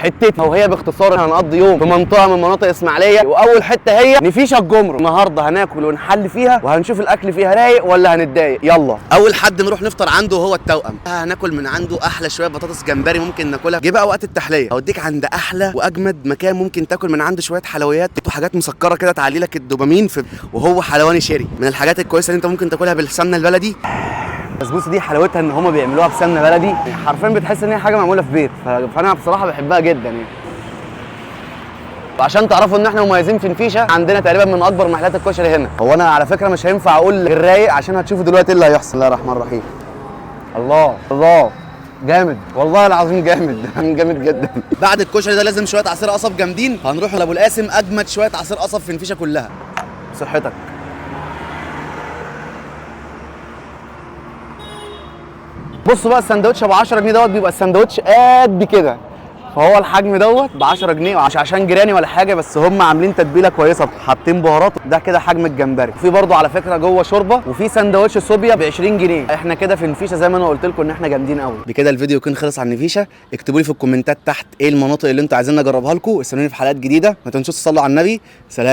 حتتها وهي باختصار هنقضي يوم في منطقه من مناطق اسماعيليه، واول حته هي نفيشه الجمرك. النهارده هناكل ونحل فيها وهنشوف الاكل فيها رايق ولا هنتضايق. يلا اول حد نروح نفطر عنده هو التوأم. هناكل من عنده احلى شويه بطاطس جمبري ممكن ناكلها. جه بقى وقت التحليه هوديك عند احلى واجمد مكان ممكن تاكل من عنده شويه حلويات وحاجات مسكره كده تعلي لك الدوبامين وهو حلواني شيري، من الحاجات الكويسه اللي انت ممكن تاكلها بالسمنه البلدي. البسبوسه دي حلاوتها ان هم بيعملوها بسمنه بلدي، حرفيا بتحس ان هي حاجه معموله في بيت، فانا بصراحه بحبها جدا يعني. وعشان تعرفوا ان احنا مميزين في نفيشه، عندنا تقريبا من اكبر محلات الكشري هنا. هو انا على فكره مش هينفع اقول غير رايق عشان هتشوفوا دلوقتي ايه اللي هيحصل. بسم الله الرحمن الرحيم. الله جامد والله العظيم، جامد جامد جدا. بعد الكشري ده لازم شويه عصير قصب جامدين. هنروح لابو القاسم، اجمد شويه عصير قصب في نفيشه كلها. صحتك. بصوا بقى السندوتش ابو 10 جنيه دوت بيبقى السندوتش قد كده، فهو الحجم دوت ب 10 جنيه، عشان جيراني ولا حاجه، بس هم عاملين تتبيله كويسه حاطين بهارات. ده كده حجم الجمبري. وفي برضه على فكره جوه شوربه، وفي سندوتش صوبيا ب 20 جنيه. احنا كده في نفيشه زي ما انا قلت لكم ان احنا جامدين قوي. بكده الفيديو يكون خلص عن نفيشه. اكتبوا لي في الكومنتات تحت ايه المناطق اللي انتوا عايزين نجربها لكم. استنوني في حلقات جديده، ما تنسوش تصلوا على النبي. سلام.